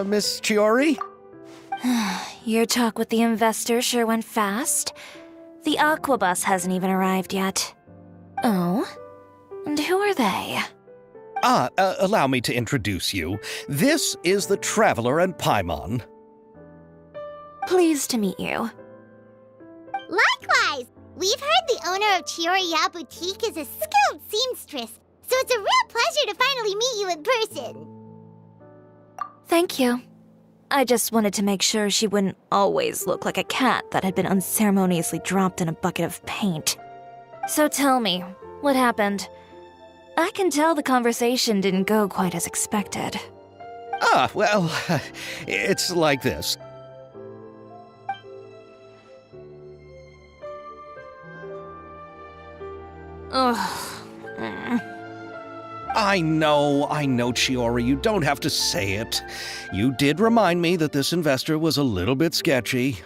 Miss Chiori? Your talk with the investor sure went fast. The Aquabus hasn't even arrived yet. Oh? And who are they? Allow me to introduce you. This is the Traveler and Paimon. Pleased to meet you. Likewise! We've heard the owner of Chioriya Boutique is a skilled seamstress, so it's a real pleasure to finally meet you in person. Thank you. I just wanted to make sure she wouldn't always look like a cat that had been unceremoniously dropped in a bucket of paint. So tell me, what happened? I can tell the conversation didn't go quite as expected. Well, it's like this. I know, Chiori, you don't have to say it. You did remind me that this investor was a little bit sketchy.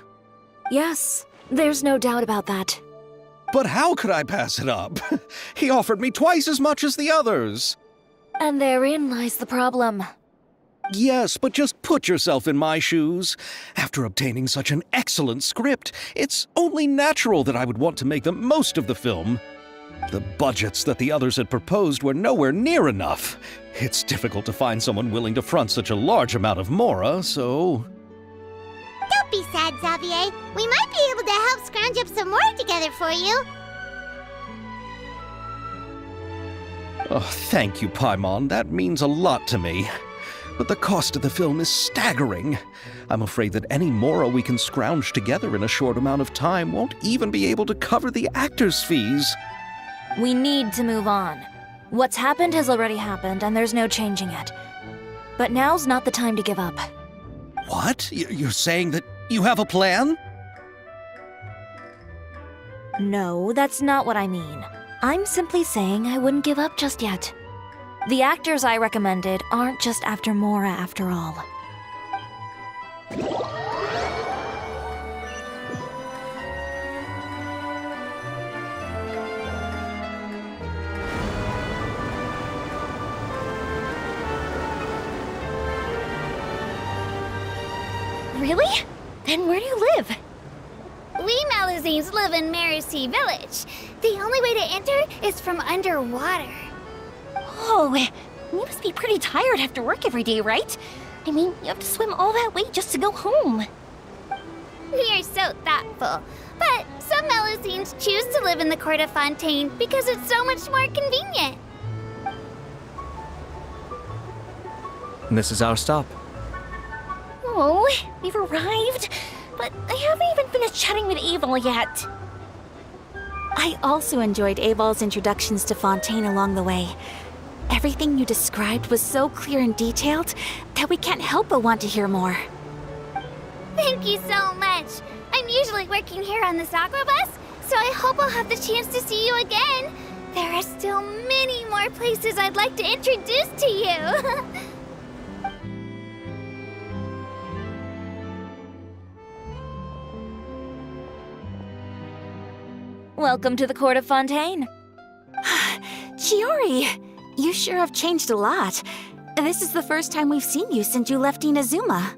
Yes, there's no doubt about that. But how could I pass it up? He offered me twice as much as the others. And therein lies the problem. Yes, but just put yourself in my shoes. After obtaining such an excellent script, it's only natural that I would want to make the most of the film. The budgets that the others had proposed were nowhere near enough. It's difficult to find someone willing to front such a large amount of mora, so... Don't be sad, Xavier. We might be able to help scrounge up some more together for you. Oh, thank you, Paimon. That means a lot to me. But the cost of the film is staggering. I'm afraid that any mora we can scrounge together in a short amount of time won't even be able to cover the actors' fees. We need to move on. What's happened has already happened, and there's no changing it. But now's not the time to give up. What? You're saying that you have a plan? No, that's not what I mean. I'm simply saying I wouldn't give up just yet. The actors I recommended aren't just after mora after all. Really? Then where do you live? We Malazines live in Mercy Village. The only way to enter is from underwater. Oh, you must be pretty tired after work every day, right? I mean, you have to swim all that way just to go home. We are so thoughtful. But some Malazines choose to live in the Court of Fontaine because it's so much more convenient. And this is our stop. Oh, we've arrived, but I haven't even finished chatting with Abel yet. I also enjoyed Abel's introductions to Fontaine along the way. Everything you described was so clear and detailed that we can't help but want to hear more. Thank you so much. I'm usually working here on this aqua bus, so I hope I'll have the chance to see you again. There are still many more places I'd like to introduce to you. Welcome to the Court of Fontaine. Chiori, you sure have changed a lot. This is the first time we've seen you since you left Inazuma.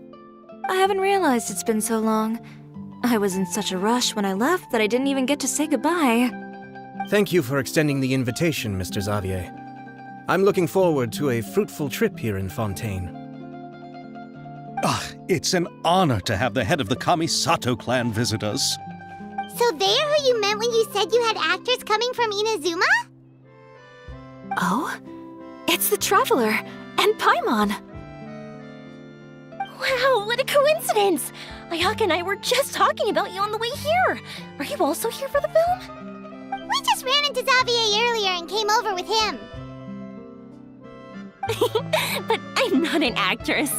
I haven't realized it's been so long. I was in such a rush when I left that I didn't even get to say goodbye. Thank you for extending the invitation, Mr. Xavier. I'm looking forward to a fruitful trip here in Fontaine. It's an honor to have the head of the Kamisato clan visit us. So they're who you meant when you said you had actors coming from Inazuma? Oh? It's the Traveler and Paimon. Wow, what a coincidence! Ayaka and I were just talking about you on the way here. Are you also here for the film? We just ran into Xavier earlier and came over with him. But I'm not an actress.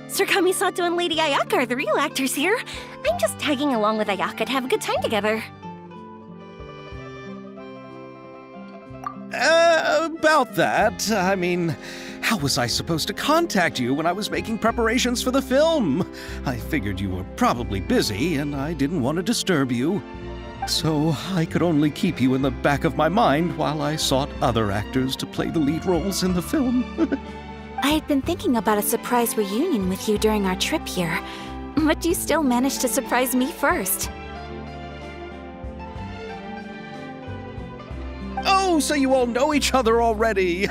Sir Kamisato and Lady Ayaka are the real actors here. I'm just tagging along with Ayaka to have a good time together. About that, I mean, how was I supposed to contact you when I was making preparations for the film? I figured you were probably busy, and I didn't want to disturb you. So I could only keep you in the back of my mind while I sought other actors to play the lead roles in the film. I had been thinking about a surprise reunion with you during our trip here, but you still managed to surprise me first. Oh, so you all know each other already!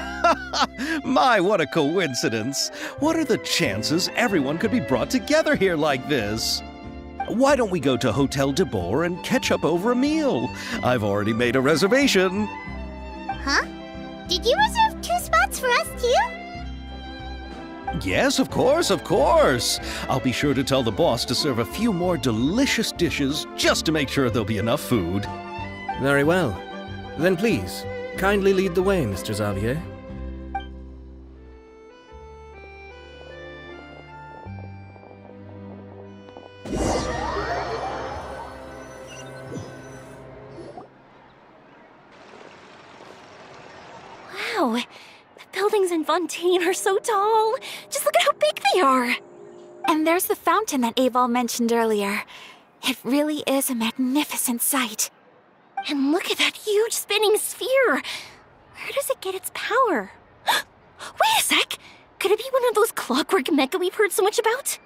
My, what a coincidence! What are the chances everyone could be brought together here like this? Why don't we go to Hotel de Boer and catch up over a meal? I've already made a reservation. Huh? Did you reserve 2 spots for us too? Yes, of course, of course. I'll be sure to tell the boss to serve a few more delicious dishes just to make sure there'll be enough food. Very well. Then please, kindly lead the way, Mr. Xavier. Wow, the buildings in Fontaine are so tall. Just look at how big they are. And there's the fountain that Aval mentioned earlier. It really is a magnificent sight. And look at that huge spinning sphere! Where does it get its power? Wait a sec! Could it be one of those clockwork mecha we've heard so much about?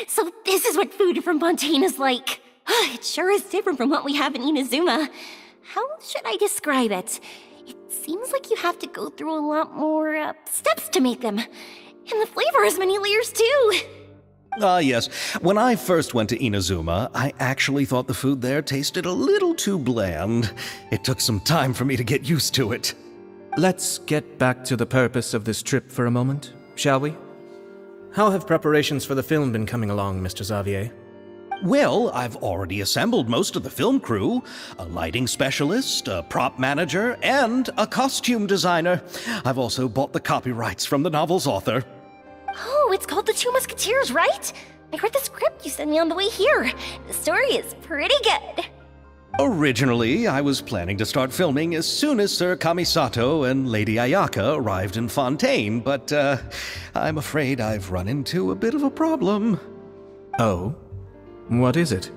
So this is what food from Fontaine is like. It sure is different from what we have in Inazuma. How should I describe it? It seems like you have to go through a lot more steps to make them. And the flavor has many layers too. Ah, yes. When I first went to Inazuma, I actually thought the food there tasted a little too bland. It took some time for me to get used to it. Let's get back to the purpose of this trip for a moment, shall we? How have preparations for the film been coming along, Mr. Xavier? Well, I've already assembled most of the film crew. A lighting specialist, a prop manager, and a costume designer. I've also bought the copyrights from the novel's author. Oh, it's called The Two Musketeers, right? I read the script you sent me on the way here. The story is pretty good. Originally, I was planning to start filming as soon as Sir Kamisato and Lady Ayaka arrived in Fontaine, but I'm afraid I've run into a bit of a problem. Oh? What is it?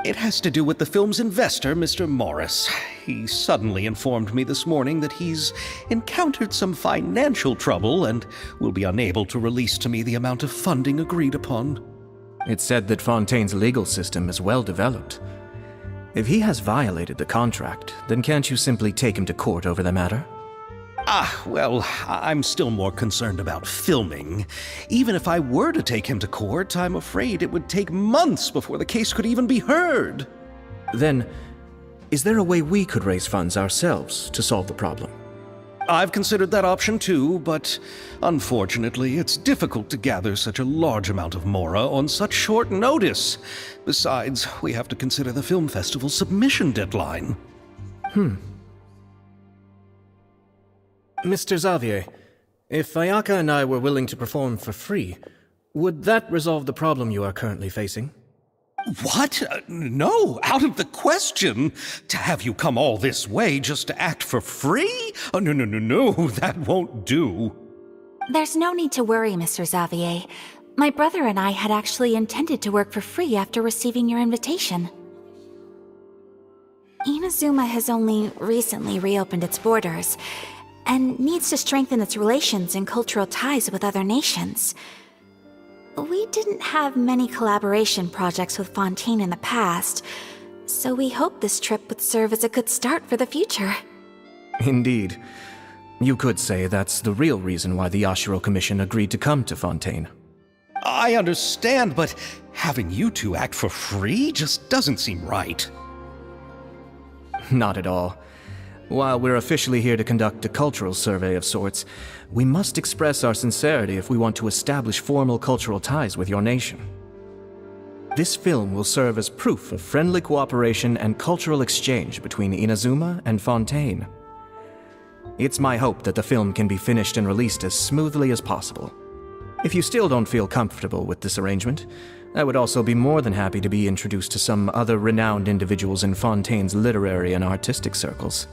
It has to do with the film's investor, Mr. Morris. He suddenly informed me this morning that he's encountered some financial trouble and will be unable to release to me the amount of funding agreed upon. It's said that Fontaine's legal system is well developed. If he has violated the contract, then can't you simply take him to court over the matter? Well, I'm still more concerned about filming. Even if I were to take him to court, I'm afraid it would take months before the case could even be heard. Then, is there a way we could raise funds ourselves to solve the problem? I've considered that option too, but unfortunately, it's difficult to gather such a large amount of mora on such short notice. Besides, we have to consider the film festival's submission deadline. Mr. Xavier, if Ayaka and I were willing to perform for free, would that resolve the problem you are currently facing? What? No, out of the question. To have you come all this way just to act for free? Oh, no, that won't do. There's no need to worry, Mr. Xavier. My brother and I had actually intended to work for free after receiving your invitation. Inazuma has only recently reopened its borders, and needs to strengthen its relations and cultural ties with other nations. We didn't have many collaboration projects with Fontaine in the past, so we hoped this trip would serve as a good start for the future. Indeed. You could say that's the real reason why the Yashiro Commission agreed to come to Fontaine. I understand, but having you two act for free just doesn't seem right. Not at all. While we're officially here to conduct a cultural survey of sorts, we must express our sincerity if we want to establish formal cultural ties with your nation. This film will serve as proof of friendly cooperation and cultural exchange between Inazuma and Fontaine. It's my hope that the film can be finished and released as smoothly as possible. If you still don't feel comfortable with this arrangement, I would also be more than happy to be introduced to some other renowned individuals in Fontaine's literary and artistic circles.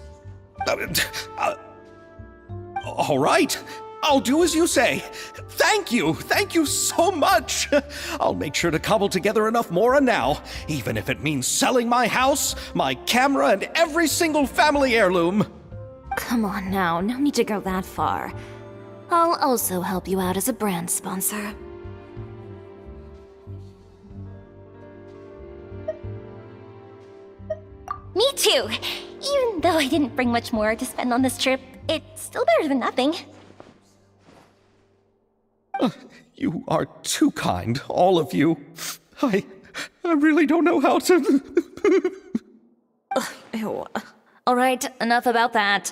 All right. I'll do as you say. Thank you so much. I'll make sure to cobble together enough mora now, even if it means selling my house, my camera, and every single family heirloom. Come on now, no need to go that far. I'll also help you out as a brand sponsor. Me too! Even though I didn't bring much more to spend on this trip, it's still better than nothing. You are too kind, all of you. I really don't know how to... Ew. Alright, enough about that.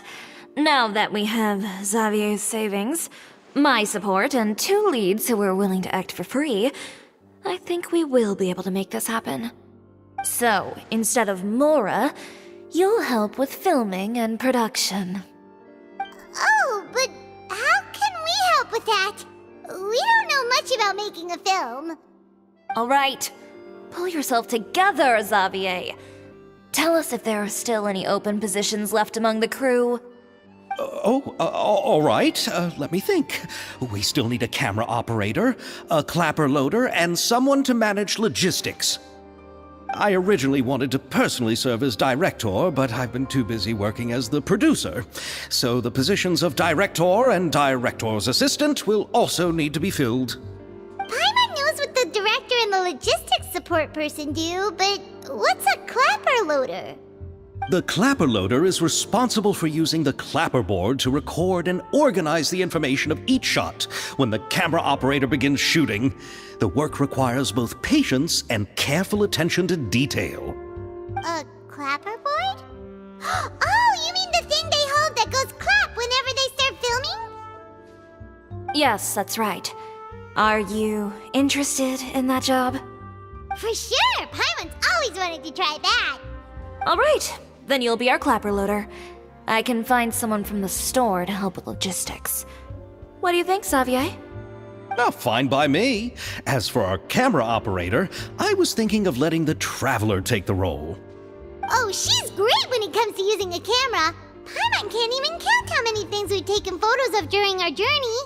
Now that we have Xavier's savings, my support, and 2 leads who are willing to act for free, I think we will be able to make this happen. So, instead of Mora, you'll help with filming and production. Oh, but how can we help with that? We don't know much about making a film. Alright, pull yourself together, Xavier. Tell us if there are still any open positions left among the crew. All right. Let me think. We still need a camera operator, a clapper loader, and someone to manage logistics. I originally wanted to personally serve as director, but I've been too busy working as the producer. So the positions of director and director's assistant will also need to be filled. Paimon knows what the director and the logistics support person do, but what's a clapper loader? The clapper loader is responsible for using the clapperboard to record and organize the information of each shot when the camera operator begins shooting. The work requires both patience and careful attention to detail. A clapperboard? Oh, you mean the thing they hold that goes clap whenever they start filming? Yes, that's right. Are you interested in that job? For sure! Paimon's always wanted to try that. Alright, then you'll be our clapper loader. I can find someone from the store to help with logistics. What do you think, Xavier? Oh, fine by me. As for our camera operator, I was thinking of letting the Traveler take the role. Oh, she's great when it comes to using a camera. Paimon can't even count how many things we've taken photos of during our journey.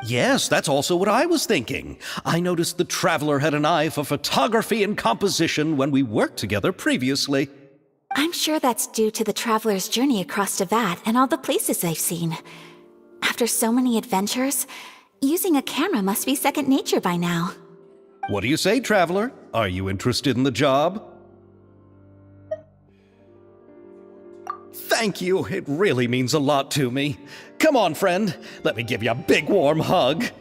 Yes, that's also what I was thinking. I noticed the Traveler had an eye for photography and composition when we worked together previously. I'm sure that's due to the Traveler's journey across Tevat and all the places they've seen. After so many adventures, using a camera must be second nature by now. What do you say, Traveler? Are you interested in the job? Thank you. It really means a lot to me. Come on, friend. Let me give you a big warm hug. So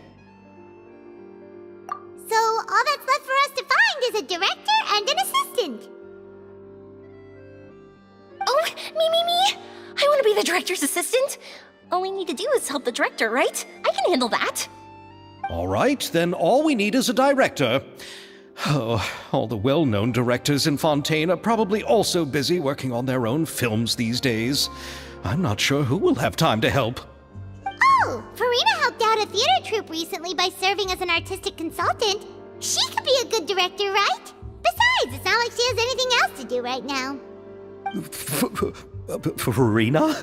all that's left for us to find is a director and an assistant. Oh, me! I want to be the director's assistant. All we need to do is help the director, right? I can handle that. All right, then all we need is a director. Oh, all the well-known directors in Fontaine are probably also busy working on their own films these days. I'm not sure who will have time to help. Oh, Farina helped out a theater troupe recently by serving as an artistic consultant. She could be a good director, right? Besides, it's not like she has anything else to do right now. Farina?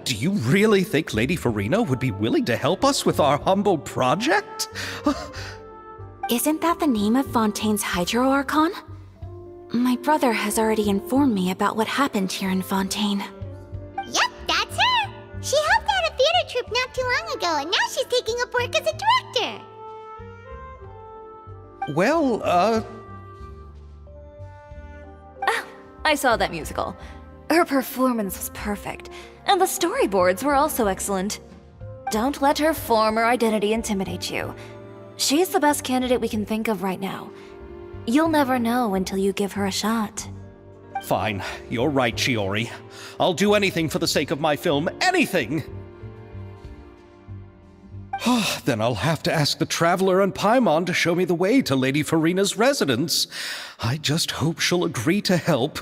Do you really think Lady Farina would be willing to help us with our humble project? Isn't that the name of Fontaine's Hydro Archon? My brother has already informed me about what happened here in Fontaine. Yep, that's her. She helped out a theater troupe not too long ago, and now she's taking up work as a director. Well, I saw that musical. Her performance was perfect, and the storyboards were also excellent. Don't let her former identity intimidate you. She's the best candidate we can think of right now. You'll never know until you give her a shot. Fine, you're right, Shiori. I'll do anything for the sake of my film, anything! Then I'll have to ask the Traveler and Paimon to show me the way to Lady Farina's residence. I just hope she'll agree to help.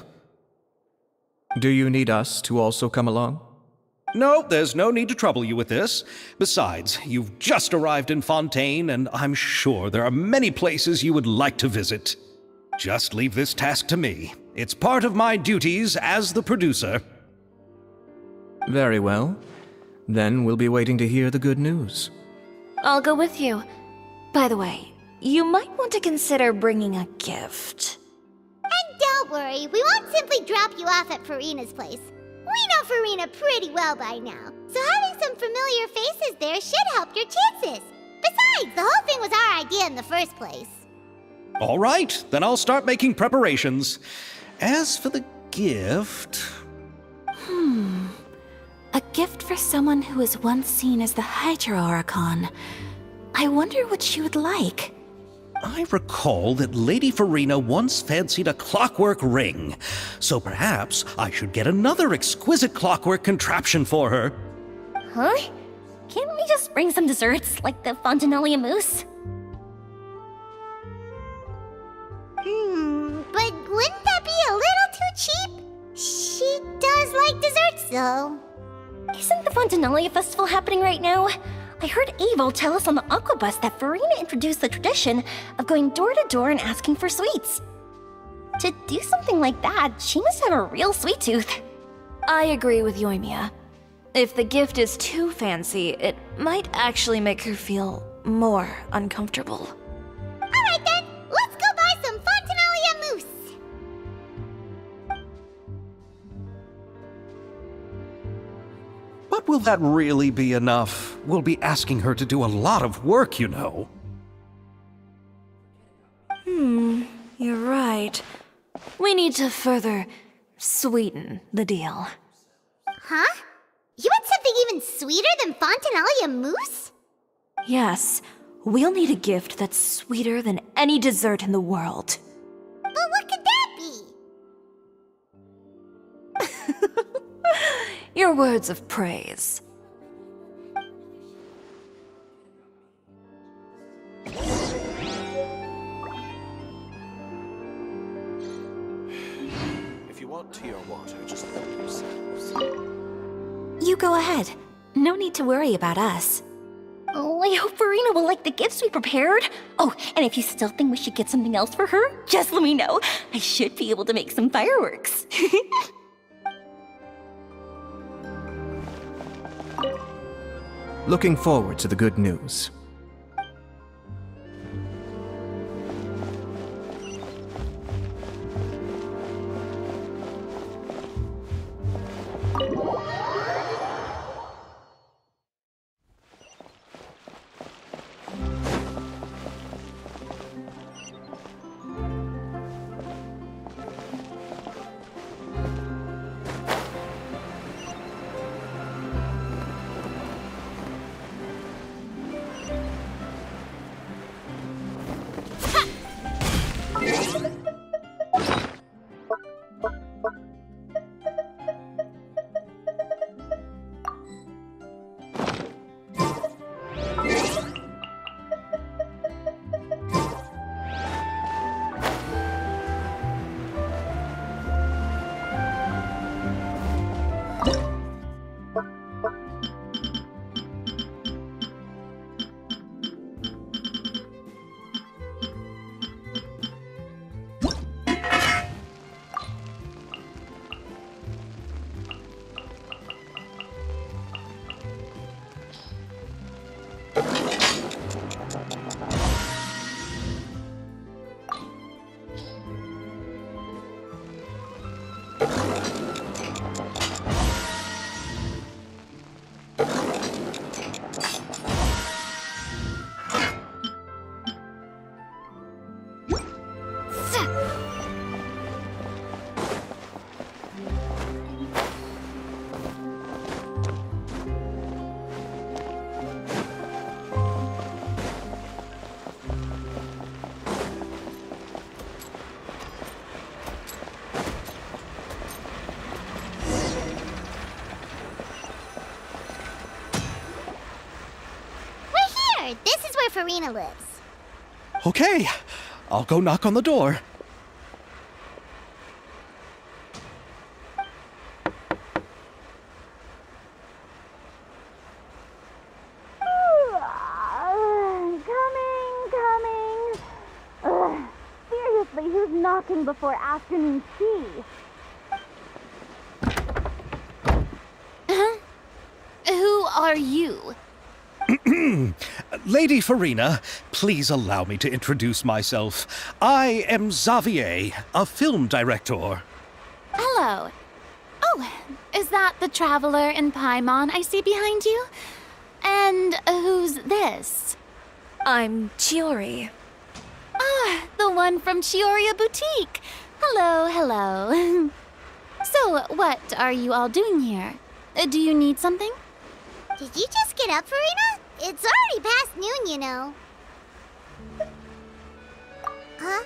Do you need us to also come along? No, there's no need to trouble you with this. Besides, you've just arrived in Fontaine, and I'm sure there are many places you would like to visit. Just leave this task to me. It's part of my duties as the producer. Very well. Then we'll be waiting to hear the good news. I'll go with you. By the way, you might want to consider bringing a gift. And don't worry, we won't simply drop you off at Farina's place. We know Farina pretty well by now, so having some familiar faces there should help your chances. Besides, the whole thing was our idea in the first place. All right, then I'll start making preparations. As for the gift... A gift for someone who was once seen as the Hydra Oricon. I wonder what she would like. I recall that Lady Farina once fancied a clockwork ring, so perhaps I should get another exquisite clockwork contraption for her. Huh? Can't we just bring some desserts, like the Fontanellia mousse? But wouldn't that be a little too cheap? She does like desserts, though. Isn't the Fontanellia Festival happening right now? I heard Abel tell us on the Aquabus that Farina introduced the tradition of going door to door and asking for sweets. To do something like that, she must have a real sweet tooth. I agree with Yoimiya. If the gift is too fancy, it might actually make her feel more uncomfortable. Alright then, let's go buy some Fontanellia mousse. But will that really be enough? We'll be asking her to do a lot of work, you know. You're right. We need to further sweeten the deal. Huh? You want something even sweeter than Fontanellia mousse? Yes, we'll need a gift that's sweeter than any dessert in the world. But what could that be? Your words of praise. If you want tea or water, just help yourselves. You go ahead. No need to worry about us. Oh, I hope Farina will like the gifts we prepared. Oh, and if you still think we should get something else for her, just let me know. I should be able to make some fireworks. Looking forward to the good news. Sure, this is where Farina lives. Okay, I'll go knock on the door. Coming. Ugh, seriously, who's knocking before afternoon tea? Who are you? Lady Farina, please allow me to introduce myself. I am Xavier, a film director. Hello. Oh, is that the traveler in Paimon I see behind you? And who's this? I'm Chiori. Ah, the one from Chioria Boutique. Hello. So, what are you all doing here? Do you need something? Did you just get up, Farina? It's already past noon, you know. Huh?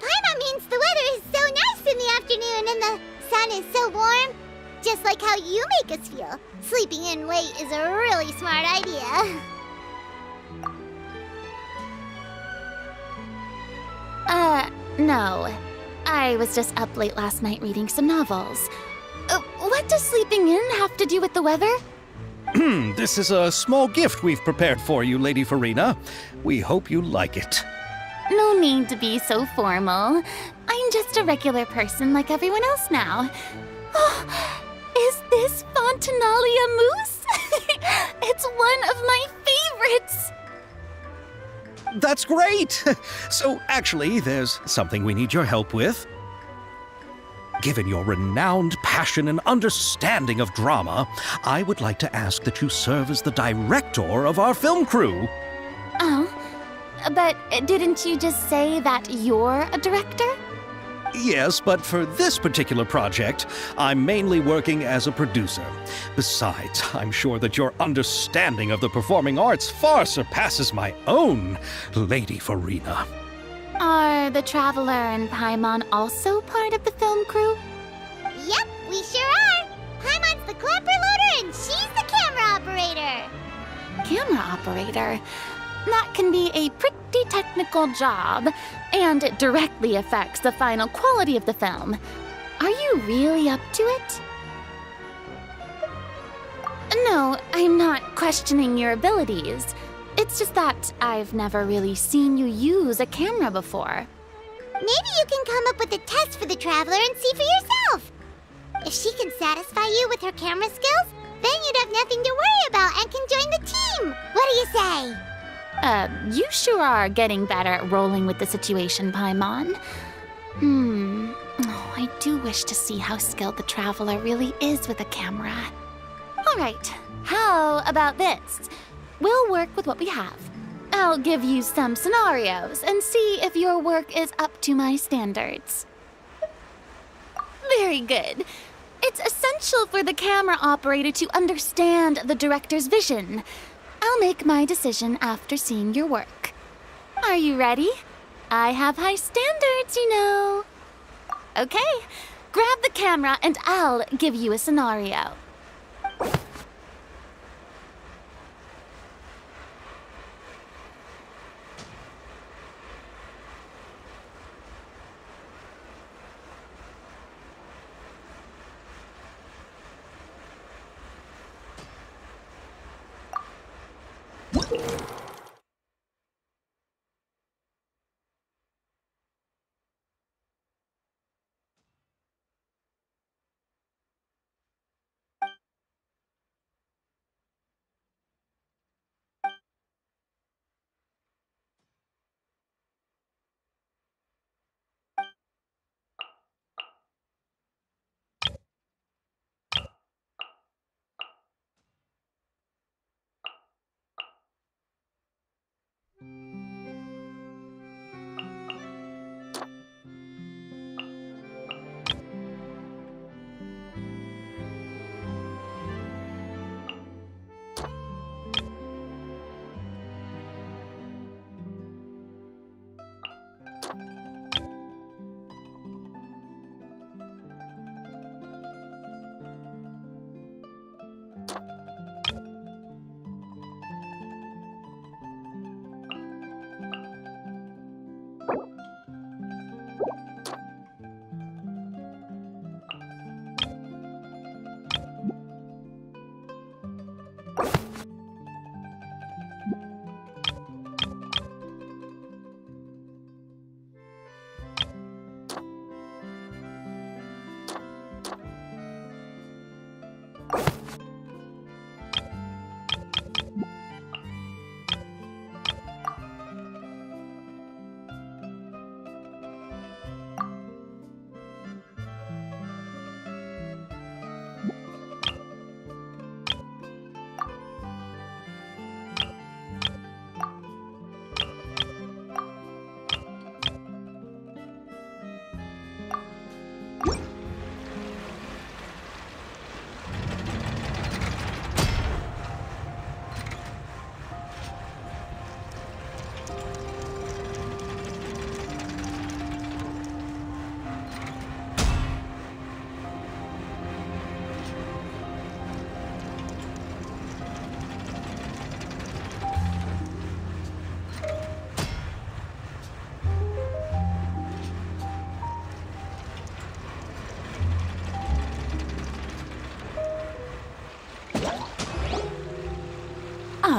Paimon means the weather is so nice in the afternoon and the sun is so warm. Just like how you make us feel. Sleeping in late is a really smart idea. No. I was just up late last night reading some novels. What does sleeping in have to do with the weather? This is a small gift we've prepared for you, Lady Farina. We hope you like it. No need to be so formal. I'm just a regular person like everyone else now. Oh, is this Fontinalia mousse? It's one of my favorites! That's great! So, actually, there's something we need your help with. Given your renowned passion and understanding of drama, I would like to ask that you serve as the director of our film crew. Oh, but didn't you just say that you're a director? Yes, but for this particular project, I'm mainly working as a producer. Besides, I'm sure that your understanding of the performing arts far surpasses my own, Lady Farina. Are the Traveler and Paimon also part of the film crew? Yep, we sure are. Paimon's the clapper loader and she's the camera operator. Camera operator? That can be a pretty technical job, and it directly affects the final quality of the film. Are you really up to it? No, I'm not questioning your abilities. It's just that I've never really seen you use a camera before. Maybe you can come up with a test for the Traveler and see for yourself. If she can satisfy you with her camera skills, then you'd have nothing to worry about and can join the team. What do you say? You sure are getting better at rolling with the situation, Paimon. Oh, I do wish to see how skilled the Traveler really is with a camera. All right, how about this? We'll work with what we have. I'll give you some scenarios and see if your work is up to my standards. Very good. It's essential for the camera operator to understand the director's vision. I'll make my decision after seeing your work. Are you ready? I have high standards, you know. Okay, grab the camera and I'll give you a scenario.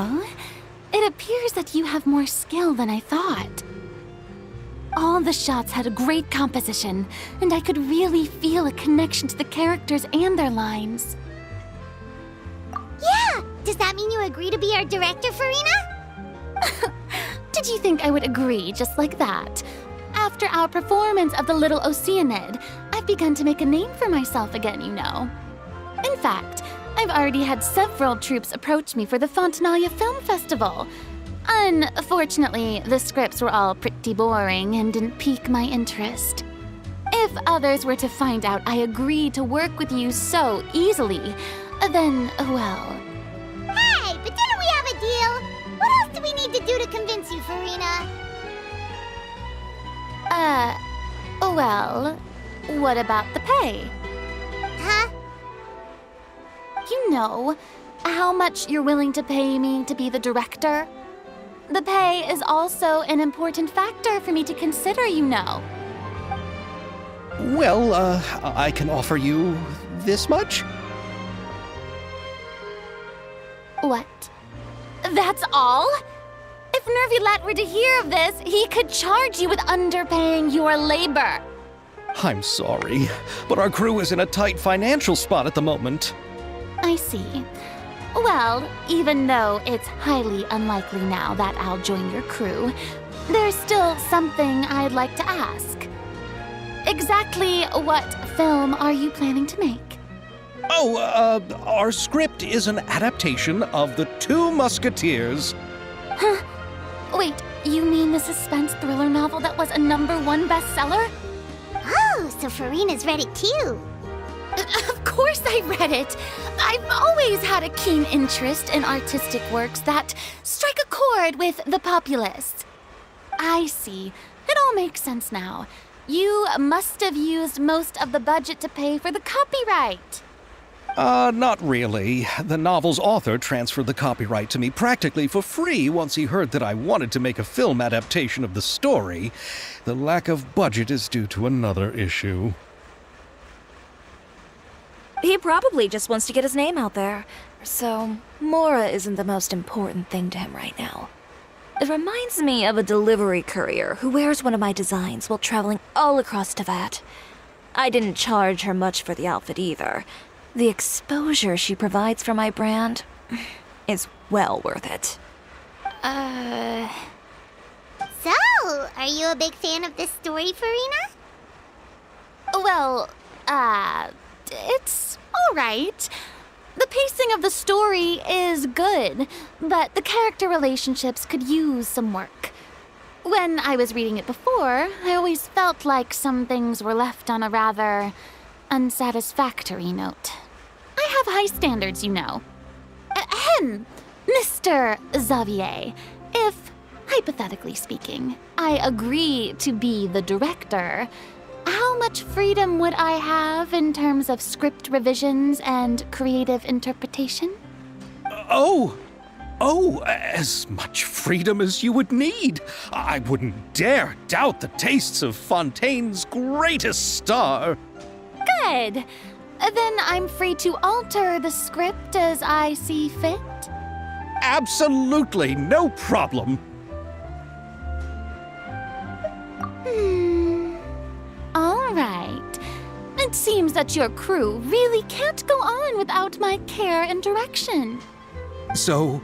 Oh, it appears that you have more skill than I thought. All the shots had a great composition, and I could really feel a connection to the characters and their lines. Yeah! Does that mean you agree to be our director, Farina? Did you think I would agree just like that? After our performance of The Little Oceanid, I've begun to make a name for myself again, you know. In fact, I've already had several troupes approach me for the Fontanalia Film Festival. Unfortunately, the scripts were all pretty boring and didn't pique my interest. If others were to find out I agreed to work with you so easily, then, well... Hey, but didn't we have a deal? What else do we need to do to convince you, Farina? Well, what about the pay? Huh? You know, how much you're willing to pay me to be the director? The pay is also an important factor for me to consider, you know. Well, I can offer you this much? What? That's all? If Nervilat were to hear of this, he could charge you with underpaying your labor. I'm sorry, but our crew is in a tight financial spot at the moment. I see. Well, even though it's highly unlikely now that I'll join your crew, there's still something I'd like to ask. Exactly what film are you planning to make? Oh, our script is an adaptation of The Two Musketeers. Huh? Wait, you mean the suspense thriller novel that was a #1 bestseller? Oh, so Farina's read it too. Of course I read it. I've always had a keen interest in artistic works that strike a chord with the populace. I see. It all makes sense now. You must have used most of the budget to pay for the copyright. Not really. The novel's author transferred the copyright to me practically for free once he heard that I wanted to make a film adaptation of the story. The lack of budget is due to another issue. He probably just wants to get his name out there. So, Mora isn't the most important thing to him right now. It reminds me of a delivery courier who wears one of my designs while traveling all across Teyvat. I didn't charge her much for the outfit either. The exposure she provides for my brand is well worth it. So, are you a big fan of this story, Farina? Well, it's all right. The pacing of the story is good, but the character relationships could use some work. When I was reading it before, I always felt like some things were left on a rather unsatisfactory note. I have high standards, you know. Ahem, Mr. Xavier, if, hypothetically speaking, I agree to be the director, how much freedom would I have in terms of script revisions and creative interpretation? As much freedom as you would need. I wouldn't dare doubt the tastes of Fontaine's greatest star. Good. Then I'm free to alter the script as I see fit? Absolutely, no problem. All right. It seems that your crew really can't go on without my care and direction. So,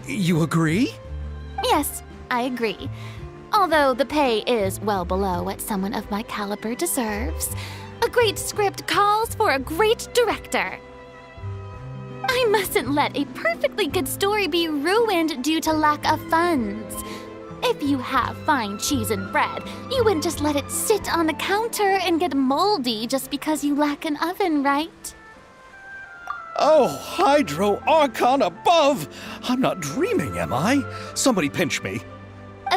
you agree? Yes, I agree. Although the pay is well below what someone of my caliber deserves, a great script calls for a great director. I mustn't let a perfectly good story be ruined due to lack of funds. If you have fine cheese and bread, you wouldn't just let it sit on the counter and get moldy just because you lack an oven, right? Oh, Hydro Archon above! I'm not dreaming, am I? Somebody pinch me.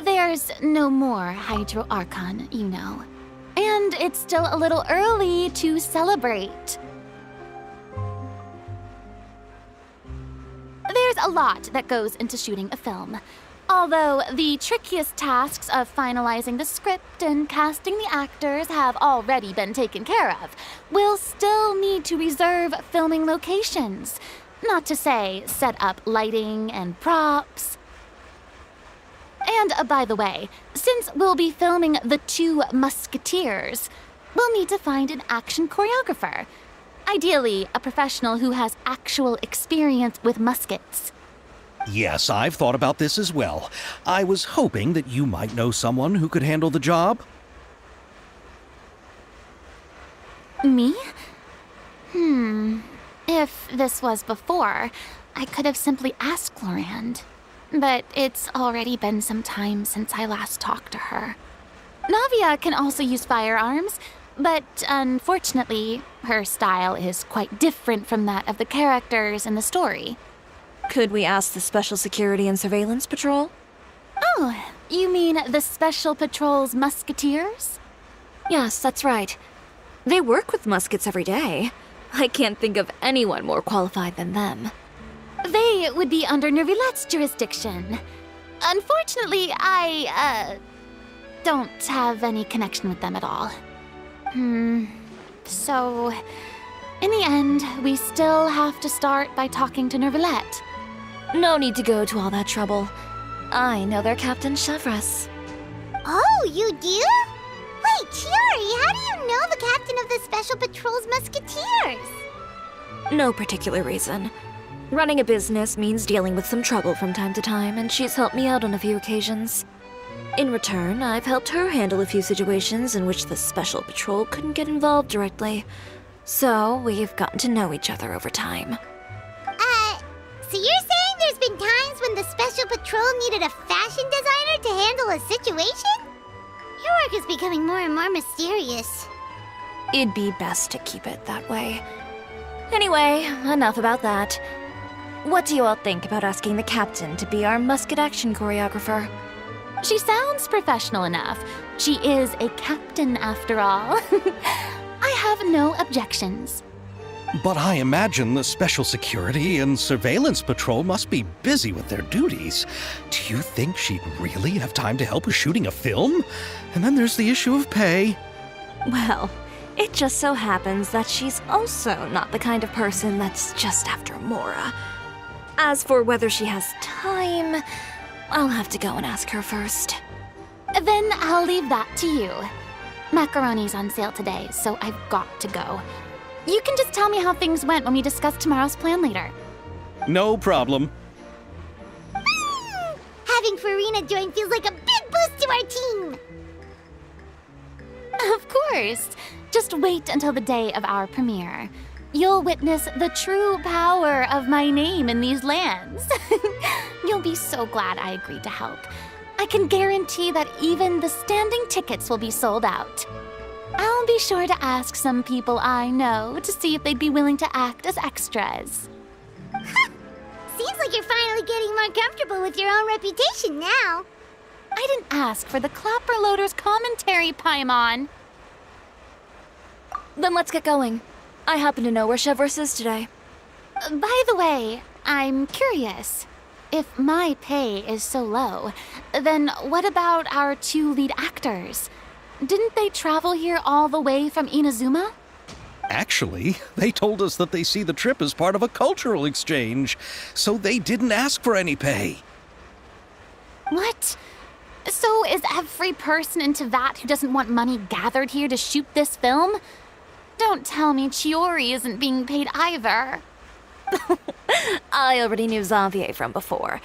There's no more Hydro Archon, you know. And it's still a little early to celebrate. There's a lot that goes into shooting a film. Although the trickiest tasks of finalizing the script and casting the actors have already been taken care of, we'll still need to reserve filming locations. Not to say set up lighting and props. And by the way, since we'll be filming The Two Musketeers, we'll need to find an action choreographer. Ideally, a professional who has actual experience with muskets. Yes, I've thought about this as well. I was hoping that you might know someone who could handle the job. Me? If this was before, I could have simply asked Glorand. But it's already been some time since I last talked to her. Navia can also use firearms, but unfortunately, her style is quite different from that of the characters in the story. Could we ask the Special Security and Surveillance Patrol? Oh, you mean the Special Patrol's musketeers? Yes, that's right. They work with muskets every day. I can't think of anyone more qualified than them. They would be under Nervilette's jurisdiction. Unfortunately, I, don't have any connection with them at all. So, in the end, we still have to start by talking to Nervilette. No need to go to all that trouble. I know their Captain Chevres. Oh, you do? Wait, Chiori, how do you know the captain of the Special Patrol's Musketeers? No particular reason. Running a business means dealing with some trouble from time to time, and she's helped me out on a few occasions. In return, I've helped her handle a few situations in which the Special Patrol couldn't get involved directly. So, we've gotten to know each other over time. So you're saying there's been times when the Special Patrol needed a fashion designer to handle a situation? Your work is becoming more and more mysterious. It'd be best to keep it that way. Anyway, enough about that. What do you all think about asking the captain to be our musket action choreographer? She sounds professional enough. She is a captain after all. I have no objections. But I imagine the Special Security and Surveillance Patrol must be busy with their duties. Do you think she'd really have time to help with shooting a film? And then there's the issue of pay. Well, it just so happens that she's also not the kind of person that's just after Mora. As for whether she has time, I'll have to go and ask her first. Then I'll leave that to you. Macaroni's on sale today, so I've got to go. You can just tell me how things went when we discuss tomorrow's plan later. No problem. Having Farina join feels like a big boost to our team. Of course. Just wait until the day of our premiere. You'll witness the true power of my name in these lands. You'll be so glad I agreed to help. I can guarantee that even the standing tickets will be sold out. I'll be sure to ask some people I know to see if they'd be willing to act as extras. Seems like you're finally getting more comfortable with your own reputation now. I didn't ask for the Clapper Loader's commentary, Paimon. Then let's get going. I happen to know where Chevres is today. By the way, I'm curious. If my pay is so low, then what about our two lead actors? Didn't they travel here all the way from Inazuma? Actually, they told us that they see the trip as part of a cultural exchange, so they didn't ask for any pay. What? So is every person in Tevat who doesn't want money gathered here to shoot this film? Don't tell me Chiori isn't being paid either. I already knew Xavier from before,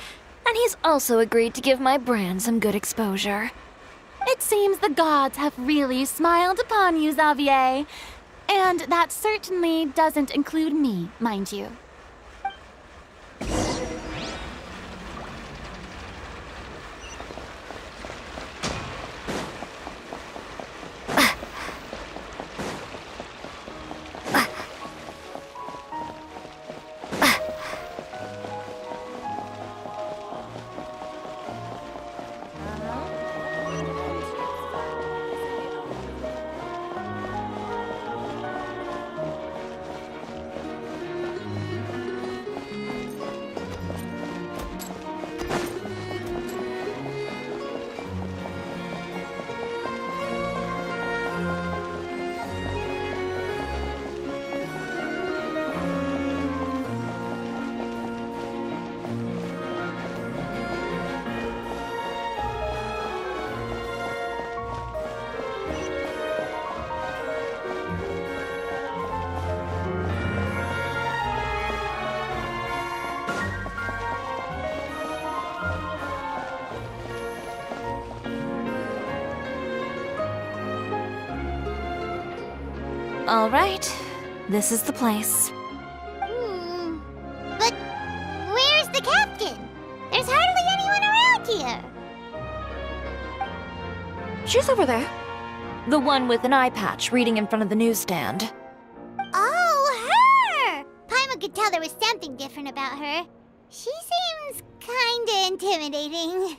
and he's also agreed to give my brand some good exposure. It seems the gods have really smiled upon you, Xavier. And that certainly doesn't include me, mind you. All right, this is the place. But where's the captain? There's hardly anyone around here. She's over there. The one with an eye patch reading in front of the newsstand. Oh, her! Paimon could tell there was something different about her. She seems kinda intimidating.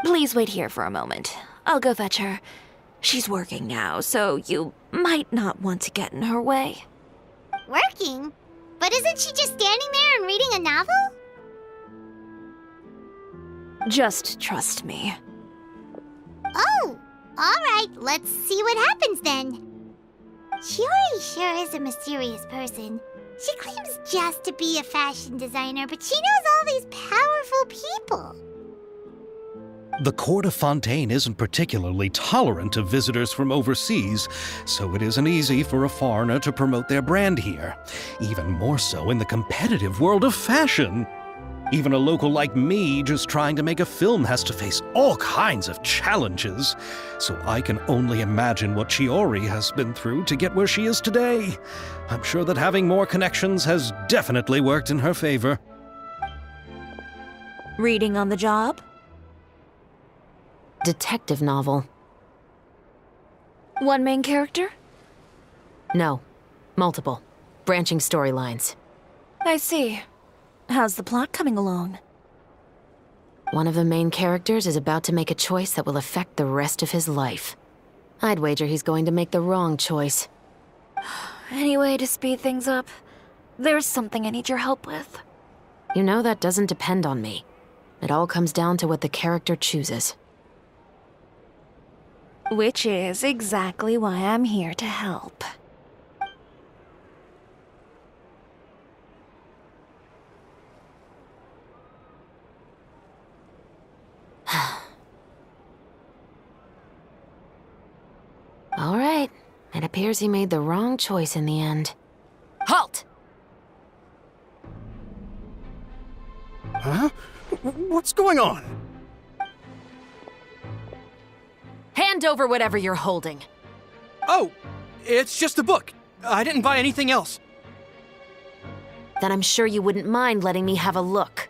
Please wait here for a moment. I'll go fetch her. She's working now, so you might not want to get in her way. Working? But isn't she just standing there and reading a novel? Just trust me. Oh, alright, let's see what happens then. Shiori sure is a mysterious person. She claims just to be a fashion designer, but she knows all these powerful people. The court of Fontaine isn't particularly tolerant of visitors from overseas, so it isn't easy for a foreigner to promote their brand here. Even more so in the competitive world of fashion. Even a local like me just trying to make a film has to face all kinds of challenges. So I can only imagine what Shiori has been through to get where she is today. I'm sure that having more connections has definitely worked in her favor. Reading on the job? Detective novel. One main character? No. Multiple. Branching storylines. I see. How's the plot coming along? One of the main characters is about to make a choice that will affect the rest of his life. I'd wager he's going to make the wrong choice. Any way to speed things up? There's something I need your help with. You know that doesn't depend on me. It all comes down to what the character chooses. Which is exactly why I'm here to help. All right. It appears he made the wrong choice in the end. Halt! Huh? What's going on? Hand over whatever you're holding. Oh, it's just a book. I didn't buy anything else. Then I'm sure you wouldn't mind letting me have a look.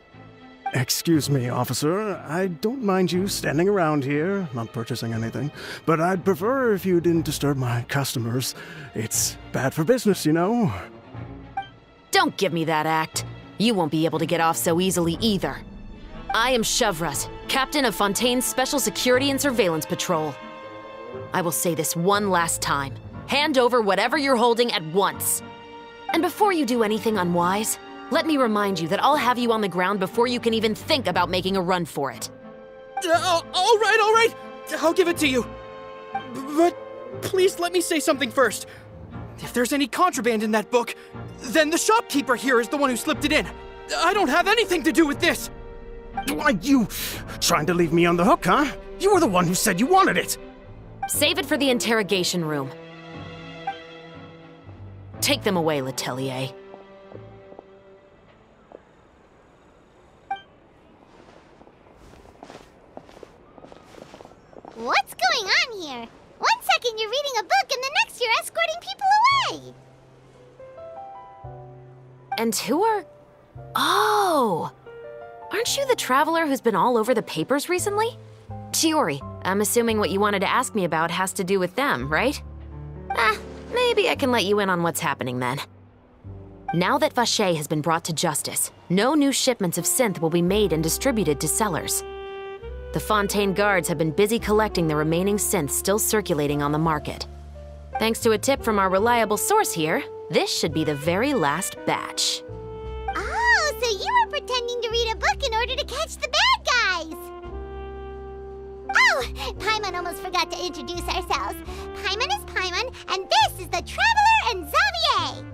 Excuse me, officer. I don't mind you standing around here, not purchasing anything, but I'd prefer if you didn't disturb my customers. It's bad for business, you know. Don't give me that act. You won't be able to get off so easily either. I am Shavras, captain of Fontaine's Special Security and Surveillance Patrol. I will say this one last time. Hand over whatever you're holding at once. And before you do anything unwise, let me remind you that I'll have you on the ground before you can even think about making a run for it. All right. I'll give it to you. But please let me say something first. If there's any contraband in that book, then the shopkeeper here is the one who slipped it in. I don't have anything to do with this. Why, you trying to leave me on the hook, huh? You were the one who said you wanted it. Save it for the interrogation room. Take them away, Letelier. What's going on here? 1 second you're reading a book and the next you're escorting people away. And who are... Oh! Aren't you the traveler who's been all over the papers recently? Shiori, I'm assuming what you wanted to ask me about has to do with them, right? Maybe I can let you in on what's happening then. Now that Vacher has been brought to justice, no new shipments of synth will be made and distributed to sellers. The Fontaine guards have been busy collecting the remaining synths still circulating on the market. Thanks to a tip from our reliable source here, this should be the very last batch. Oh, so you were pretending to read a book in order to catch the bad guys! Oh, Paimon almost forgot to introduce ourselves. Paimon is Paimon, and this is the Traveler and Xavier!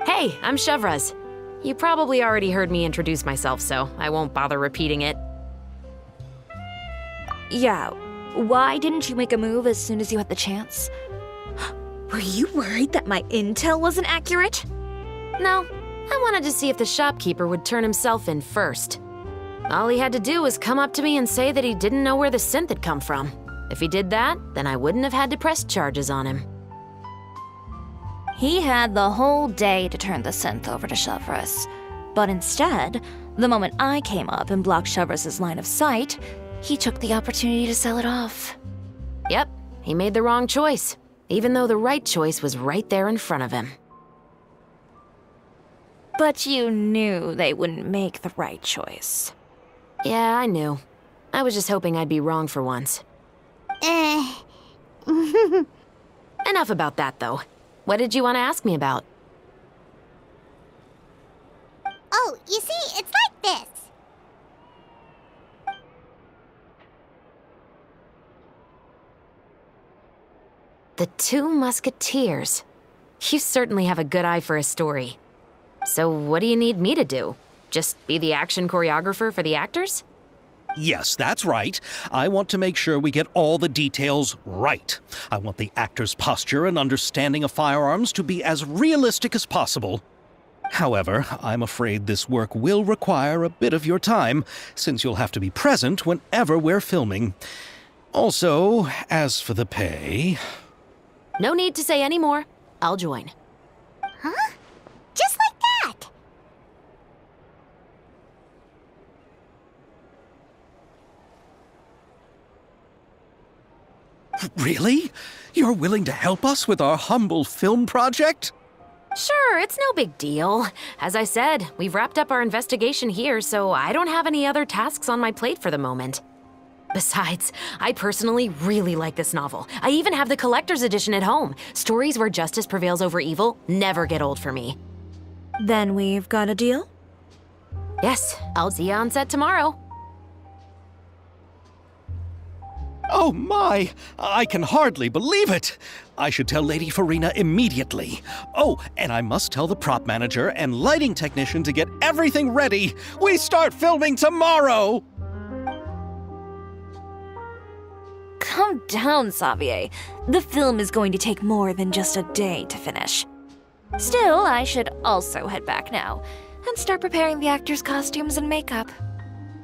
Hey, I'm Shavras. You probably already heard me introduce myself, so I won't bother repeating it. Yeah, why didn't you make a move as soon as you had the chance? Were you worried that my intel wasn't accurate? No, I wanted to see if the shopkeeper would turn himself in first. All he had to do was come up to me and say that he didn't know where the synth had come from. If he did that, then I wouldn't have had to press charges on him. He had the whole day to turn the synth over to Chevreuse. But instead, the moment I came up and blocked Chevreuse's line of sight, he took the opportunity to sell it off. Yep, he made the wrong choice, even though the right choice was right there in front of him. But you knew they wouldn't make the right choice. Yeah, I knew. I was just hoping I'd be wrong for once. Enough about that, though. What did you want to ask me about? Oh, you see, it's like this. The Two Musketeers. You certainly have a good eye for a story. So what do you need me to do? Just be the action choreographer for the actors? Yes, that's right. I want to make sure we get all the details right. I want the actor's posture and understanding of firearms to be as realistic as possible. However, I'm afraid this work will require a bit of your time, since you'll have to be present whenever we're filming. Also, as for the pay... No need to say any more. I'll join. Huh? Just like that? Really? You're willing to help us with our humble film project? Sure, it's no big deal. As I said, we've wrapped up our investigation here, so I don't have any other tasks on my plate for the moment. Besides, I personally really like this novel. I even have the collector's edition at home. Stories where justice prevails over evil never get old for me. Then we've got a deal? Yes, I'll see you on set tomorrow. Oh my! I can hardly believe it! I should tell Lady Farina immediately. Oh, and I must tell the prop manager and lighting technician to get everything ready. We start filming tomorrow! Calm down, Xavier. The film is going to take more than just a day to finish. Still, I should also head back now and start preparing the actors' costumes and makeup.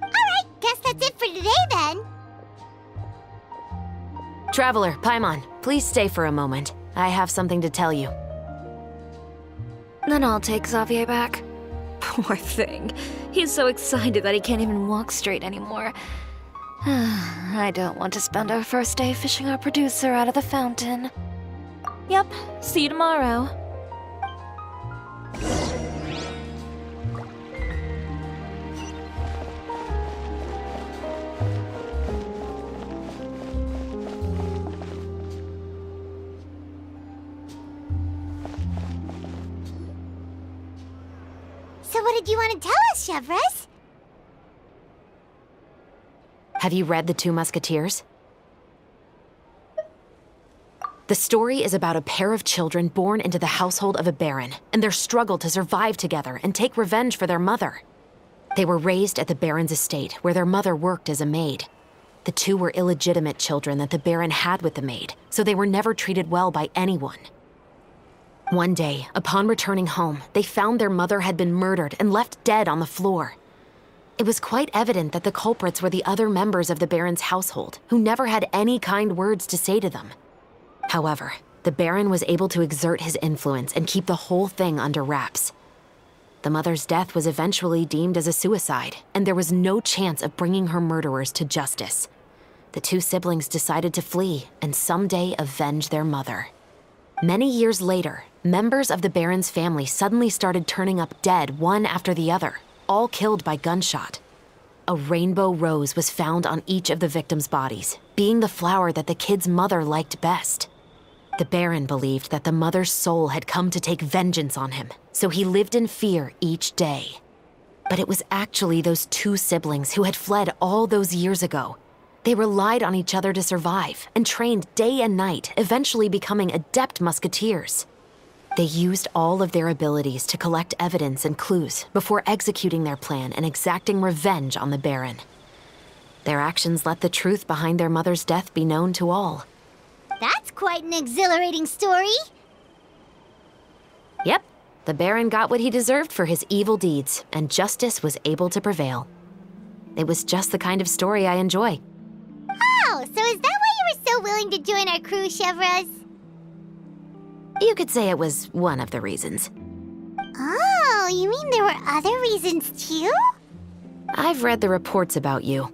Alright, guess that's it for today then. Traveler, Paimon, please stay for a moment. I have something to tell you. Then I'll take Xavier back. Poor thing. He's so excited that he can't even walk straight anymore. I don't want to spend our first day fishing our producer out of the fountain. Yep, see you tomorrow. So what did you want to tell us, Chevreuse? Have you read The Two Musketeers? The story is about a pair of children born into the household of a baron and their struggle to survive together and take revenge for their mother. They were raised at the baron's estate, where their mother worked as a maid. The two were illegitimate children that the baron had with the maid, so they were never treated well by anyone. One day, upon returning home, they found their mother had been murdered and left dead on the floor. It was quite evident that the culprits were the other members of the baron's household, who never had any kind words to say to them. However, the baron was able to exert his influence and keep the whole thing under wraps. The mother's death was eventually deemed as a suicide, and there was no chance of bringing her murderers to justice. The two siblings decided to flee and someday avenge their mother. Many years later, members of the baron's family suddenly started turning up dead one after the other, all killed by gunshot. A rainbow rose was found on each of the victims' bodies, being the flower that the kid's mother liked best. The baron believed that the mother's soul had come to take vengeance on him, so he lived in fear each day. But it was actually those two siblings who had fled all those years ago. They relied on each other to survive and trained day and night, eventually becoming adept musketeers. They used all of their abilities to collect evidence and clues before executing their plan and exacting revenge on the baron. Their actions let the truth behind their mother's death be known to all. That's quite an exhilarating story. Yep, the baron got what he deserved for his evil deeds, and justice was able to prevail. It was just the kind of story I enjoy. Oh, so is that why you were so willing to join our crew, Chevreuse? You could say it was one of the reasons. Oh, you mean there were other reasons too? I've read the reports about you.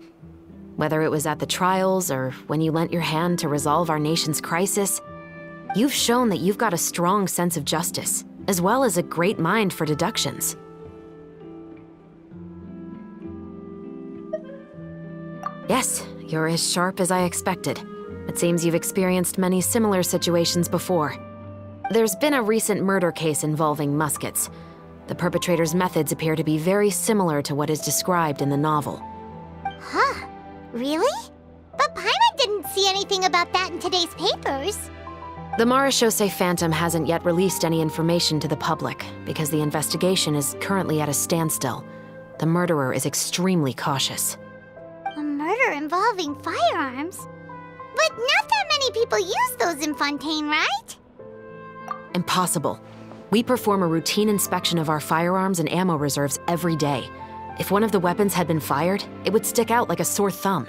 Whether it was at the trials or when you lent your hand to resolve our nation's crisis, you've shown that you've got a strong sense of justice, as well as a great mind for deductions. Yes, you're as sharp as I expected. It seems you've experienced many similar situations before. There's been a recent murder case involving muskets. The perpetrator's methods appear to be very similar to what is described in the novel. Huh? Really? But Paimon didn't see anything about that in today's papers. The Marechaussee Phantom hasn't yet released any information to the public because the investigation is currently at a standstill. The murderer is extremely cautious. A murder involving firearms? But not that many people use those in Fontaine, right? Impossible. We perform a routine inspection of our firearms and ammo reserves every day. If one of the weapons had been fired, it would stick out like a sore thumb.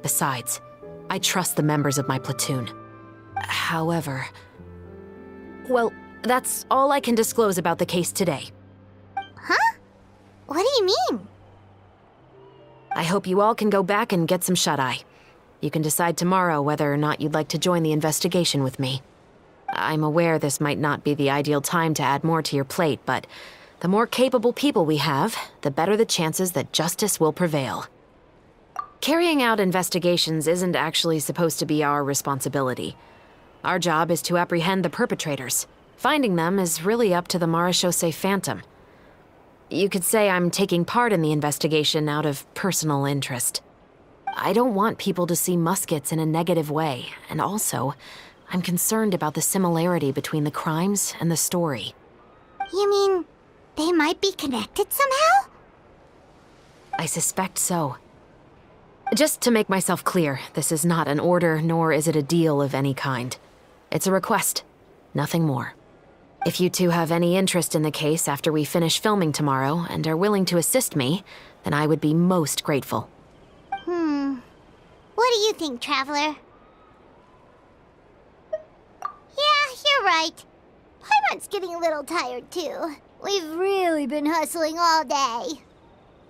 Besides, I trust the members of my platoon. However... Well, that's all I can disclose about the case today. Huh? What do you mean? I hope you all can go back and get some shut-eye. You can decide tomorrow whether or not you'd like to join the investigation with me. I'm aware this might not be the ideal time to add more to your plate, but the more capable people we have, the better the chances that justice will prevail. Carrying out investigations isn't actually supposed to be our responsibility. Our job is to apprehend the perpetrators. Finding them is really up to the Marechaussee Phantom. You could say I'm taking part in the investigation out of personal interest. I don't want people to see muskets in a negative way, and also, I'm concerned about the similarity between the crimes and the story. You mean they might be connected somehow? I suspect so. Just to make myself clear, this is not an order, nor is it a deal of any kind. It's a request, nothing more. If you two have any interest in the case after we finish filming tomorrow and are willing to assist me, then I would be most grateful. What do you think, Traveler? Yeah, you're right. Paimon's getting a little tired, too. We've really been hustling all day.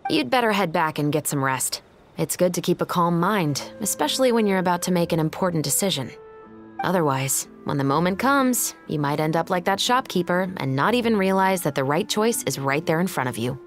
You'd better head back and get some rest. It's good to keep a calm mind, especially when you're about to make an important decision. Otherwise, when the moment comes, you might end up like that shopkeeper and not even realize that the right choice is right there in front of you.